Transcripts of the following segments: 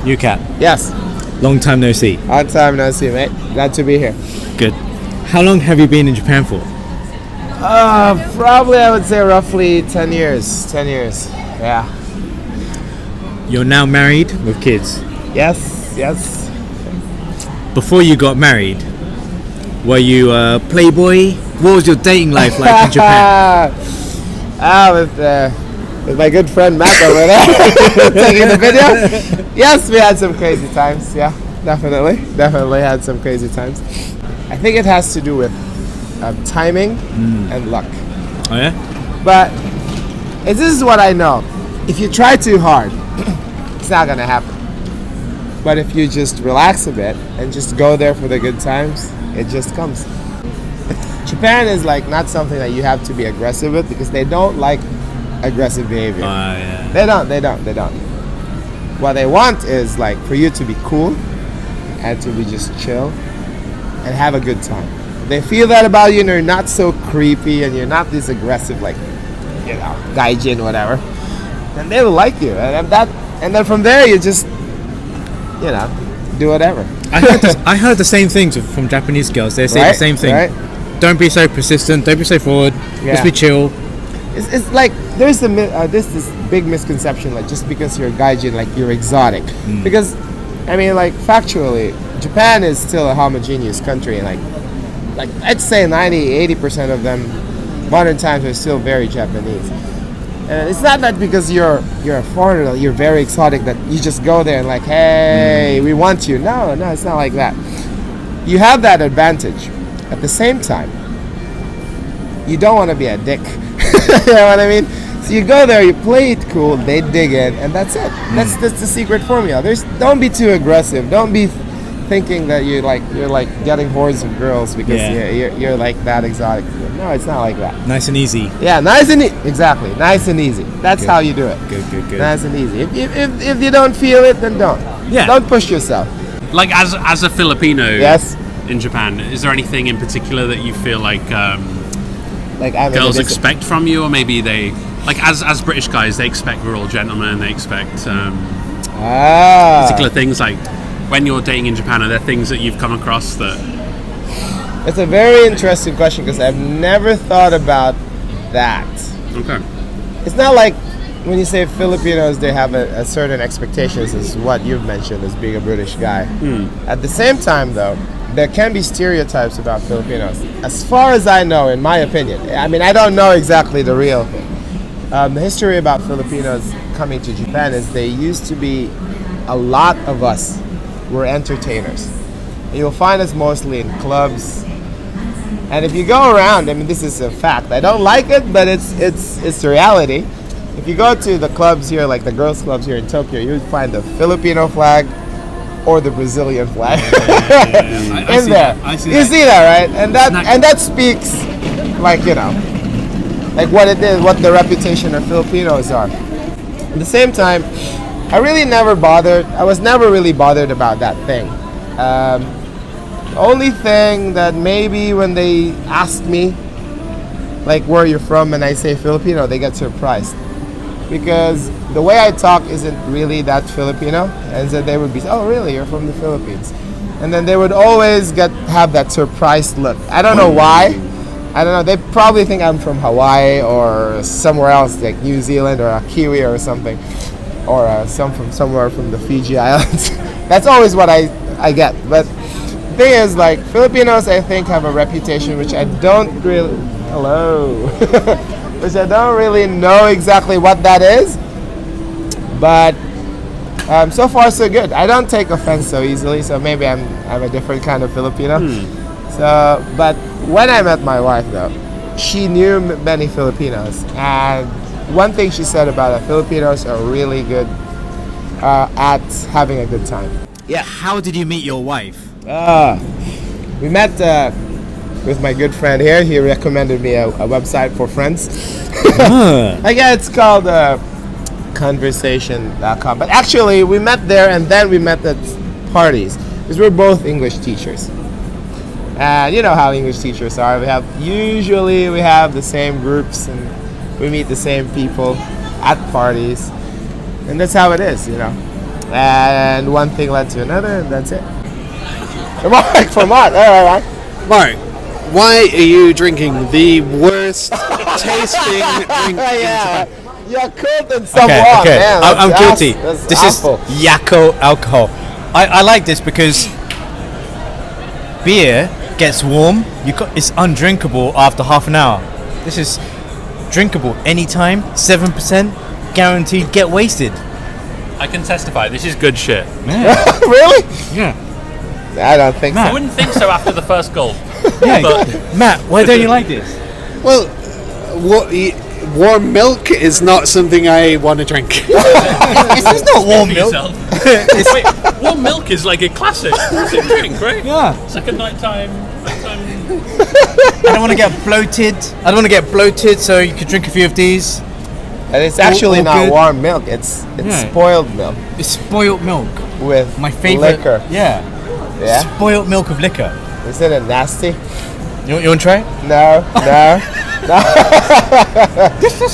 Yukat, Yes. long time no see. Long time no see, mate. Glad to be here. Good. How long have you been in Japan for? Probably I would say roughly 10 years. 10 years. Yeah. You're now married with kids. Yes. Before you got married, were you a playboy? What was your dating life like in Japan? With my good friend Matt over there taking the video. Yes, we had some crazy times. Yeah, definitely had some crazy times. I think it has to do with timing and luck. Oh yeah? But this is what I know. If you try too hard, it's not gonna happen. But if you just relax a bit and just go there for the good times, it just comes. Japan is like not something that you have to be aggressive with because they don't like aggressive behavior. Yeah. They don't. What they want is like for you to be cool and to be just chill and have a good time. If they feel that about you and you're not so creepy and you're not this aggressive like, gaijin, whatever, then they will like you. And then from there you just, do whatever. I heard the same things from Japanese girls. They say the same thing. Right? Don't be so persistent. Don't be so forward. Yeah. Just be chill. It's like there's this big misconception like just because you're a gaijin like you're exotic. Because I mean like factually Japan is still a homogeneous country and like I'd say 90-80% of them modern times are still very Japanese. And it's not that because you're a foreigner, you're very exotic that you just go there and like, hey, we want you. No, it's not like that. You have that advantage. At the same time, you don't want to be a dick. You know what I mean? So you go there, you play it cool, they dig in, and that's it. That's the secret formula. Don't be too aggressive. Don't be thinking that you're like getting hordes of girls because you're like that exotic. No, it's not like that. Nice and easy. Yeah, exactly. Nice and easy. That's how you do it. Good. Nice and easy. If you don't feel it, then don't. Yeah. Don't push yourself. Like as a Filipino Yes. in Japan, is there anything in particular that you feel like Like I'm girls expect from you, or maybe they like as British guys they expect we're all gentlemen, they expect particular things like when you're dating in Japan, are there things that you've come across that? It's a very interesting question because I've never thought about that. Okay. It's not like when you say Filipinos, they have a certain expectations as what you've mentioned as being a British guy. At the same time, though, there can be stereotypes about Filipinos. As far as I know, in my opinion, I mean, I don't know exactly the real thing. The history about Filipinos coming to Japan is they used to be a lot of us were entertainers. You'll find us mostly in clubs. And if you go around, I mean, this is a fact. I don't like it, but it's the reality. If you go to the clubs here, like the girls' clubs here in Tokyo, you would find the Filipino flag or the Brazilian flag in there. You see that, right? And that speaks, like like what it is, what the reputation of Filipinos are. At the same time, I was never really bothered about that thing. The only thing that maybe when they ask me, like where you're from, and I say Filipino, they get surprised. Because the way I talk isn't really that Filipino. And so they would be, oh really, you're from the Philippines. And then they would always have that surprised look. I don't know why. I don't know, they probably think I'm from Hawaii or somewhere else, like New Zealand or a Kiwi or something. Or somewhere from the Fiji Islands. That's always what I get. But the thing is, like, Filipinos, I think, have a reputation which I don't really... Hello. Which I don't really know exactly what that is. But so far, so good. I don't take offense so easily, so maybe I'm a different kind of Filipino. So, but when I met my wife, though, she knew many Filipinos. And one thing she said about it, Filipinos are really good at having a good time. Yeah. How did you meet your wife? We met with my good friend here. He recommended me a website for friends. It's called conversation.com. But actually, we met there and then we met at parties because we're both English teachers. And you know how English teachers are. We have the same groups and we meet the same people at parties. And that's how it is, And one thing led to another, and that's it. For Mark. All right. Mark, why are you drinking the worst tasting drink? Yeah. Yakult and some Okay, water. okay. Man, I'm guilty. That's This awful. is Yakko alcohol. I like this because beer gets warm. It's undrinkable after half an hour. This is drinkable anytime. 7%, guaranteed. Get wasted. I can testify. This is good shit. Yeah. Really? Yeah. I don't think I so. wouldn't think so after the first gulp. Yeah. But Matt, why don't you like this? Well, warm milk is not something I want to drink. This is not warm for milk. yourself. Wait, warm milk is like a classic drink, right? Yeah. It's like a nighttime. I don't want to get bloated. So you could drink a few of these. And it's actually all not good. warm milk. It's Yeah. spoiled milk It's spoiled milk. with My favorite. liquor. Yeah. Yeah. Spoiled milk with liquor. Isn't it nasty? You want to try it? No.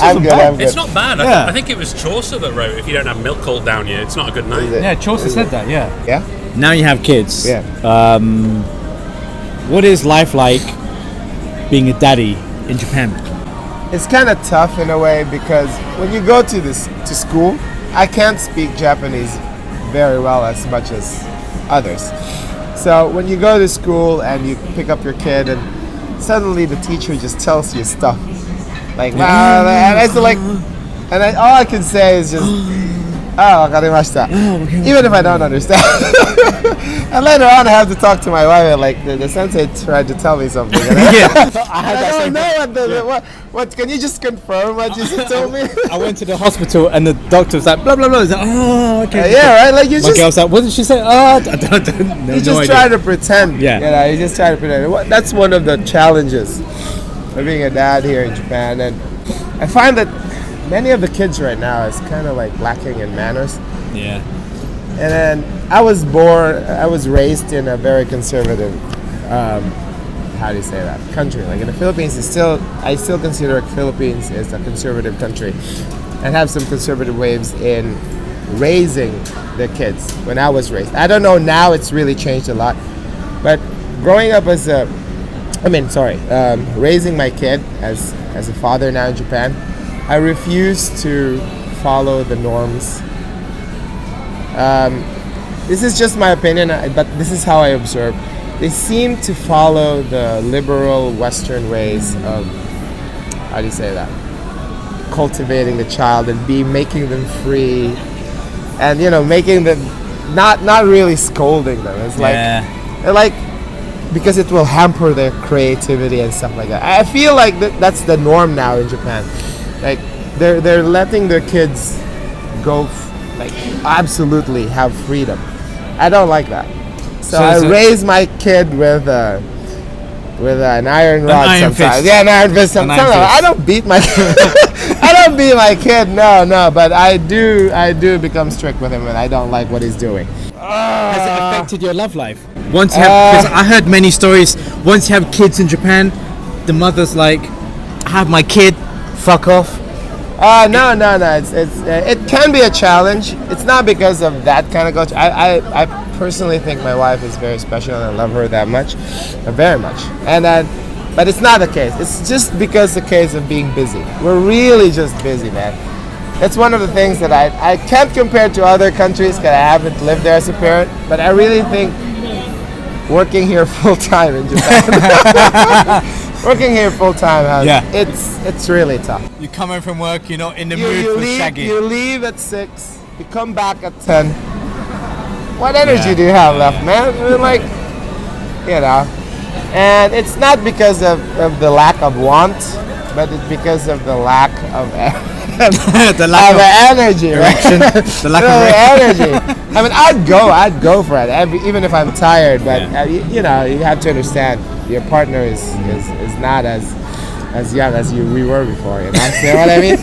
I'm good. It's not bad. Yeah. I think it was Chaucer that wrote, "If you don't have milk cold down you, it's not a good night." Is it? Yeah, Chaucer said that. Yeah. Yeah. Now you have kids. Yeah. What is life like being a daddy in Japan? It's kind of tough in a way because when you go to school, I can't speak Japanese very well as much as others. So when you go to school and you pick up your kid and suddenly the teacher just tells you stuff like wow, and it's like, and all I can say is just wakarimashita, even if I don't understand. And later on I have to talk to my wife and like the sensei tried to tell me something and I don't know what can you just confirm what you just told me? I went to the hospital and the doctor was like blah blah blah. I was like, oh, okay. Yeah, right. Like you My just girl's like, what did she say? Oh, I don't know. you just try to pretend. Yeah. You know, you just try to pretend. That's one of the challenges of being a dad here in Japan, and I find that many of the kids right now is kind of like lacking in manners. Yeah. And then I was raised in a very conservative, how do you say that, country. Like in the Philippines, I still consider Philippines as a conservative country, and have some conservative ways in raising the kids when I was raised. I don't know now; it's really changed a lot. But growing up raising my kid as a father now in Japan, I refuse to follow the norms. This is just my opinion, but this is how I observe. They seem to follow the liberal Western ways of, how do you say that, cultivating the child and making them free, and making them not really scolding them. It's like because it will hamper their creativity and stuff like that. I feel like that's the norm now in Japan. Like they're letting their kids go like absolutely have freedom. I don't like that. So I raise my kid with an iron rod iron sometimes. fist. Yeah, an iron fist. Sometimes I don't beat my I don't beat my kid. No, but I do become strict with him when I don't like what he's doing. Has it affected your love life? Once you have, because I heard many stories. Once you have kids in Japan, the mother's like, "I have my kid, fuck off." No. It can be a challenge. It's not because of that kind of culture. I personally think my wife is very special and I love her that much, very much. And but it's not the case. It's just because the case of being busy. We're really just busy, man. That's one of the things that I can't compare to other countries because I haven't lived there as a parent. But I really think working here full time in Japan. Working here full time, it's really tough. You come home from work, you're not in the mood for shagging. You leave at 6, you come back at 10. What energy do you have left, man? I mean, like, and it's not because of the lack of want, but it's because of the lack of the lack of energy, erection. Right? The lack of energy. I mean, I'd go for it, even if I'm tired. But you have to understand, your partner is not as young as we were before. You know what I mean?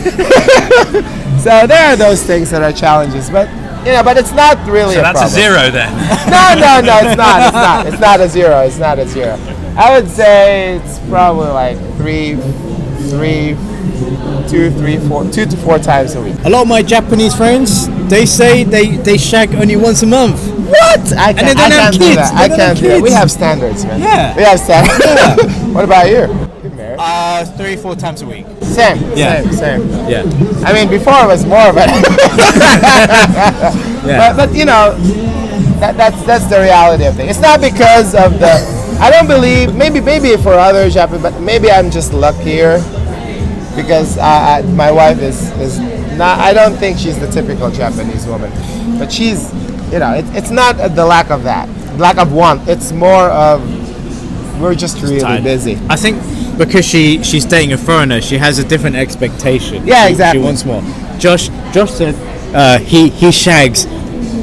So there are those things that are challenges, but but it's not really. So a that's problem. a zero then. No, it's not. It's not a zero. I would say it's probably like 3, 2 to 4 times a week. A lot of my Japanese friends, they say they shag only once a month. What? I And they don't have can't do kids. that. They I don't can't have do that. We kids. have standards, man. Yeah. We have standards. What about you? You're married. 3-4 times a week. Same. Yeah. Same. Yeah. I mean, before it was more, but Yeah. but you know, that's the reality of things. It's not because of the. I don't believe. Maybe for other Japanese, but maybe I'm just luckier because my wife is not. I don't think she's the typical Japanese woman, but she's. You know, it's not the lack of that, lack of want. It's more of we're just really Tired. busy. I think because she's dating a foreigner, she has a different expectation. Yeah, She exactly. wants more. Josh said he shags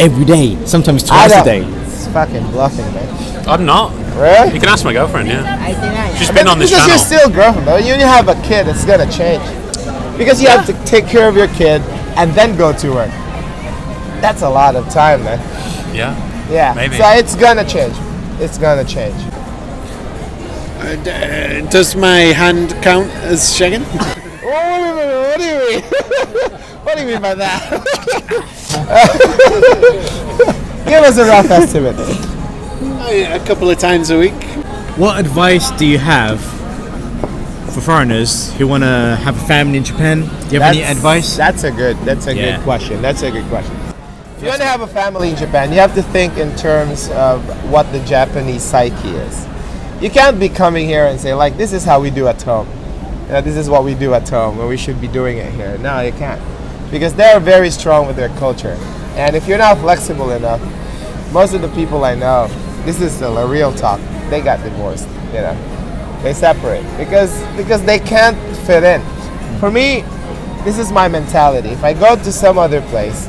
every day, sometimes twice a day. It's fucking bluffing, man. I'm not. Really? You can ask my girlfriend, yeah. She's been on this because channel. you're still girlfriend, though. When you have a kid, it's gonna change. Because you have to take care of your kid and then go to work. That's a lot of time, man. Yeah. Yeah. Maybe. So it's gonna change. It's gonna change. Does my hand count as shagging? What do you mean? What do you mean by that? Give us a rough estimate. A couple of times a week. What advice do you have for foreigners who want to have a family in Japan? Do you have any advice? That's a good Yeah. question. That's a good question. If you want to have a family in Japan, you have to think in terms of what the Japanese psyche is. You can't be coming here and say, like, this is how we do at home. You know, this is what we do at home, and we should be doing it here. No, you can't. Because they're very strong with their culture. And if you're not flexible enough, most of the people I know, this is still a real talk, they got divorced, you know. They separate because they can't fit in. For me, this is my mentality. If I go to some other place,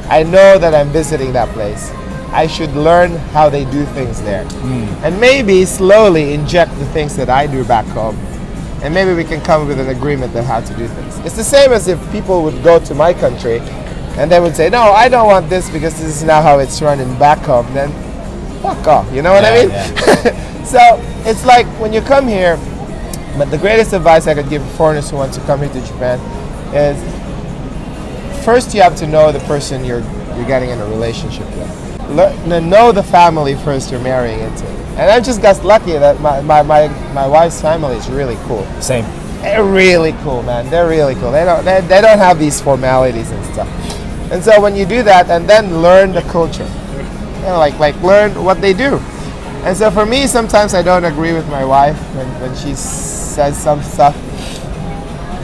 I know that I'm visiting that place. I should learn how they do things there. And maybe slowly inject the things that I do back home. And maybe we can come with an agreement on how to do things. It's the same as if people would go to my country and they would say, no, I don't want this because this is not how it's running back home. Then fuck off, you know what I mean? So it's like when you come here, but the greatest advice I could give foreigners who want to come here to Japan is first you have to know the person you're getting in a relationship with. Know the family first you're marrying into. And I just got lucky that my wife's family is really cool. Same. They're really cool, man. They're really cool. They don't have these formalities and stuff. And so when you do that and then learn the culture, you know, like learn what they do. And so for me, sometimes I don't agree with my wife when she says some stuff,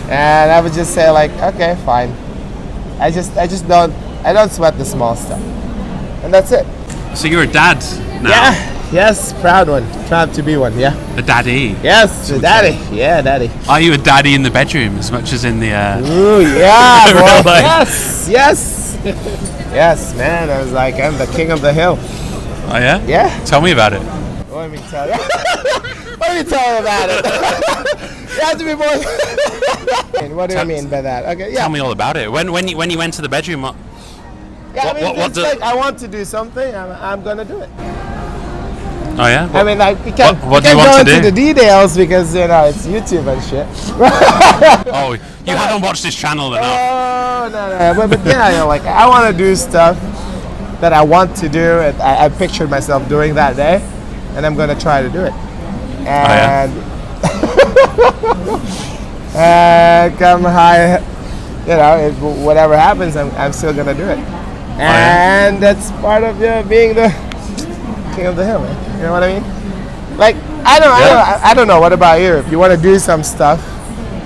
and I would just say like, okay, fine. I don't sweat the small stuff, and that's it. So you're a dad now. Yeah. Yes, proud one. Proud to be one. Yeah. A daddy. Yes, the daddy. Yeah, daddy. Are you a daddy in the bedroom as much as in the? Ooh, yeah, Real boy. life. Yes. Yes, man. I was like, I'm the king of the hill. Oh yeah. Yeah. Tell me about it. Let me tell you. Let me tell you about it. You have to be more. What do I mean by that? Okay, yeah. Tell me all about it. When you went to the bedroom, what? Yeah, I mean, what it's like I want to do something. I'm gonna do it. Oh yeah. I mean, like we can't, What we do you can't want go to into do? the details because you know it's YouTube and shit. Oh, you haven't watched this channel enough. Oh no. But yeah, you know, like I want to do stuff that I want to do. And I pictured myself doing that day, and I'm gonna try to do it. And and come high, you know, whatever happens, I'm still gonna do it. And that's part of being the king of the hill, man. You know what I mean? Like I don't know. What about you? If you want to do some stuff,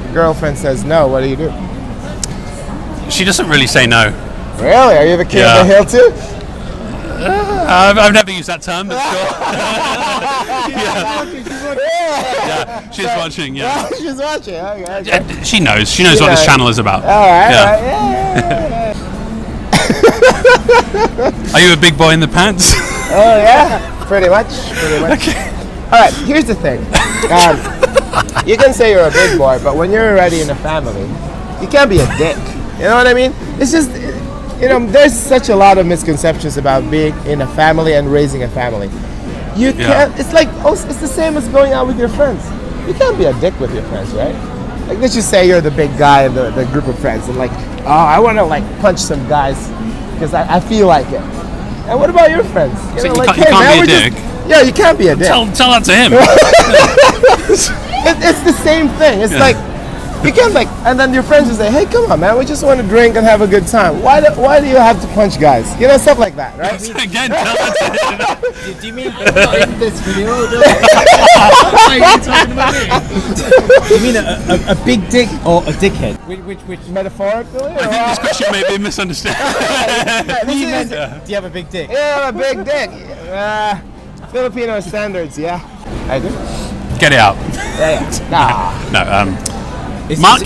your girlfriend says no. What do you do? She doesn't really say no. Really? Are you the king of the hill too? I've never used that term, but sure. Yeah, she's watching. Yeah, She's watching. Okay. she knows. She knows what this channel is about. All right. Yeah. All right. Yeah. Are you a big boy in the pants? Oh yeah, pretty much. Okay. All right, here's the thing. You can say you're a big boy, but when you're already in a family, you can't be a dick. You know what I mean? It's just, you know, there's such a lot of misconceptions about being in a family and raising a family. You can't. It's like it's the same as going out with your friends. You can't be a dick with your friends, right? like let's just say you're the big guy in the group of friends, and like, oh, I want to like punch some guys because I feel like it. And what about your friends? So you like, can't be a we're dick. Yeah, you can't be a dick. Tell that to him. It's the same thing. It's like you can't like, and then your friends will say, "Hey, come on, man, we just want to drink and have a good time. Why do you have to punch guys? You know, stuff like that, right?" So again, tell that to him. Do you mean in this video? Why are you talking about me? Do you mean a big dick or a dickhead? Which Metaphorically, or This question may be misunderstood. do you have a big dick? yeah, a big dick. Filipino standards, yeah. I do. Get it out. Yeah. Nah. No, Is, Mark?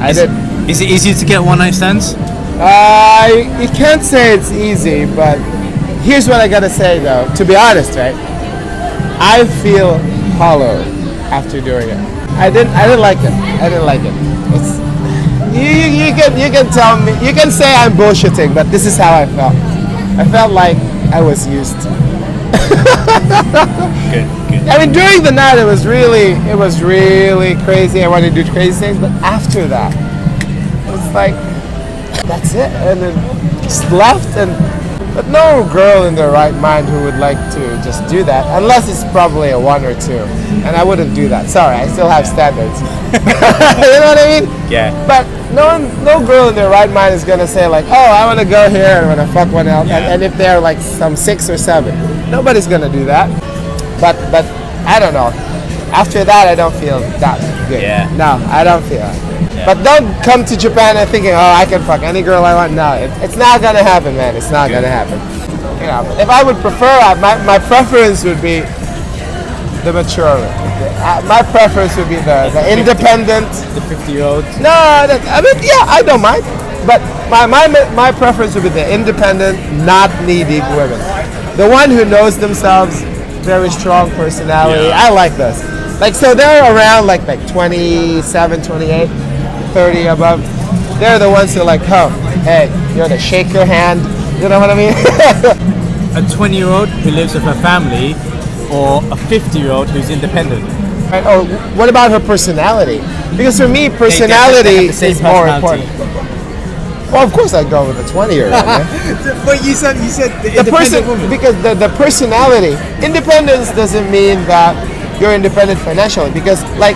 I did. Is it easier to get one night stands? You can't say it's easy, but here's what I gotta say though. To be honest, right? I feel hollow after doing it. I didn't like it. I didn't like it. It's you can tell me, you can say I'm bullshitting, but this is how I felt. I felt like I was used. Good. I mean, during the night it was really crazy. I wanted to do crazy things, but after that, it was like that's it, and then just left. But no girl in their right mind who would like to just do that, unless it's probably a one or two, and I wouldn't do that. Sorry, I still have standards. You know what I mean? Yeah. But no girl in their right mind is gonna say like, oh, I want to go here and I want to fuck one else, and if they're like some 6 or 7, nobody's gonna do that. But I don't know. After that, I don't feel that good. Yeah. No, I don't feel that good. Yeah. But don't come to Japan and thinking, oh, I can fuck any girl I want. No, it's not gonna happen, man. It's not gonna happen. You know, if I would prefer, my preference would be the mature. My preference would be the independent. The 50-year-old. No, I mean, yeah, I don't mind. But my preference would be the independent, not needy women. The one who knows themselves, very strong personality. Yeah. I like this. Like, so they're around like 27, 28, 30 above. They're the ones who are like, oh, hey, you're the shake your hand. You know what I mean? A 20-year-old who lives with her family, or a 50-year-old who's independent. Right? Or what about her personality? Because for me, personality is more important. Well, of course I'd go with a 20-year-old. But you said The person, because the personality, independence doesn't mean that you're independent financially. Because like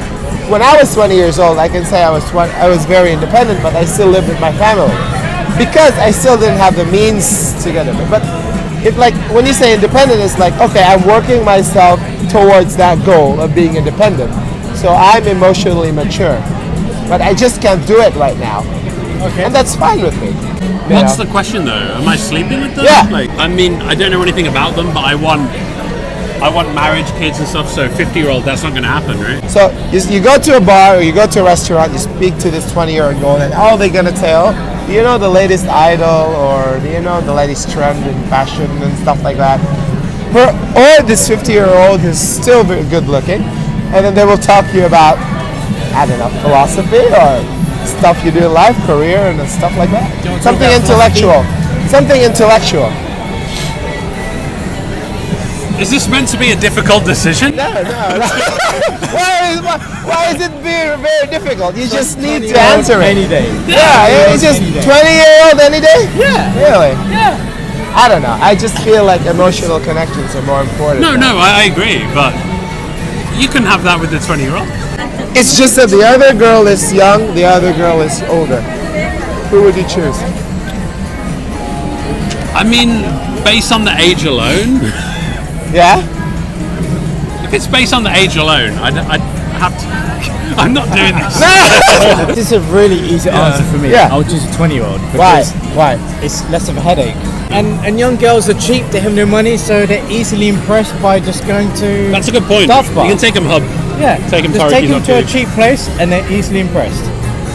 when I was 20 years old, I can say I was very independent, but I still lived with my family because I still didn't have the means to get it. But if like when you say independent, it's like, okay, I'm working myself towards that goal of being independent. So I'm emotionally mature, but I just can't do it right now. Okay. And that's fine with me. What's the question though? Am I sleeping with them? Yeah. Like, I mean, I don't know anything about them, but I want marriage, kids and stuff, so 50-year-old, that's not going to happen, right? So you go to a bar or you go to a restaurant, you speak to this 20-year-old girl, and all they're going to tell, do you know the latest idol, or do you know the latest trend in fashion and stuff like that? Or this 50-year-old who's still very good looking, and then they will talk to you about, I don't know, philosophy or stuff you do in life, career and stuff like that. Something intellectual. Something intellectual. Is this meant to be a difficult decision? No. Why is it very, very difficult? You just need to answer it. Any day. Yeah, it's just 20-year-old any day? Yeah. Really? Yeah. I don't know. I just feel like emotional connections are more important. No, I agree, but you can have that with the 20-year-old. It's just that the other girl is young, the other girl is older. Who would you choose? I mean, based on the age alone, Yeah? if it's based on the age alone, I'd have to. I'm not doing this. This is a really easy answer for me. Yeah. I'll choose a 20-year-old. Why? Why? It's less of a headache. And young girls are cheap, they have no money, so they're easily impressed by just going to That's a good point. Staff bar. You can take them hub. Yeah, Take 'em just Taraki's take them not to a too. cheap place and they're easily impressed.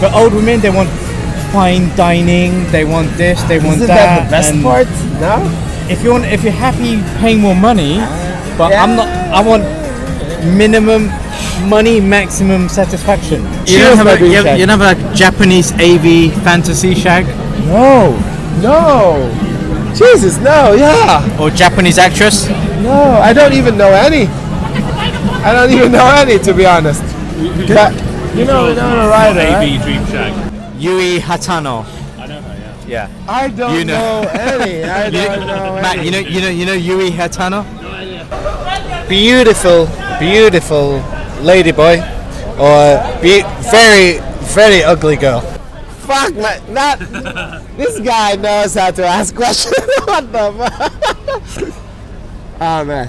But old women, they want fine dining, they want this, they want Isn't that. that the best and part? No? if you're happy paying more money, but Yeah. I want minimum money, maximum satisfaction. You Cheers, don't my have dream shack. you don't have a Japanese AV fantasy shack No. Jesus, no, yeah. or Japanese actress? No, I don't even know any. To be honest. But You know the writer, AB right? Dream Shack. Yui Hatano. I know her, yeah. Yeah. I don't You know. know any. I don't know any. Matt, you know Yui Hatano? Beautiful, beautiful ladyboy, or very, very ugly girl. Fuck, man. This guy knows how to ask questions. What the fuck? Oh, man.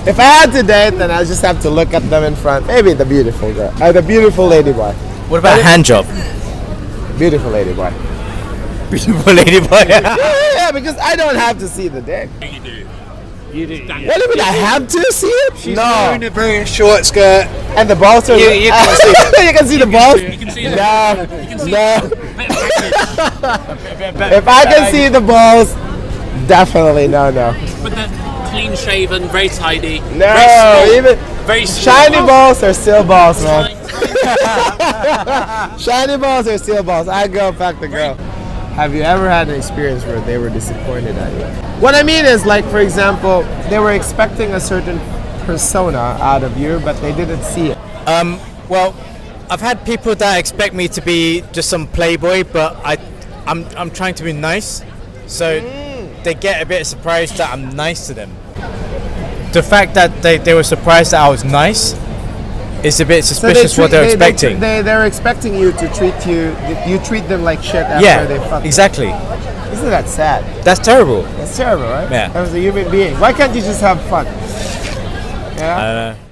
If I had to date, then I just have to look at them in front. Maybe the beautiful girl. The beautiful ladyboy. What about hand job? Beautiful ladyboy. Beautiful ladyboy. Yeah, because I don't have to see the dick. You do. You do. What do you mean I have to see it? She's no. wearing a very short skirt. And the balls are... You can see it. You can see the balls? You can see the No. can see No. But If I can see the balls, definitely no. they're clean shaven, very tidy. No, very small, even very small. shiny balls are still balls, man. Shiny balls are still balls. I go back to girl. Have you ever had an experience where they were disappointed at you? What I mean is, like, for example, they were expecting a certain persona out of you, but they didn't see it. Well, I've had people that expect me to be just some playboy, but I'm trying to be nice, so they get a bit surprised that I'm nice to them. The fact that they were surprised that I was nice is a bit suspicious what they're expecting. They're expecting you to you treat them like shit after Yeah, they fuck. exactly. Isn't that sad? That's terrible. That's terrible, right? Yeah. As a human being, why can't you just have fun? Yeah. I don't know.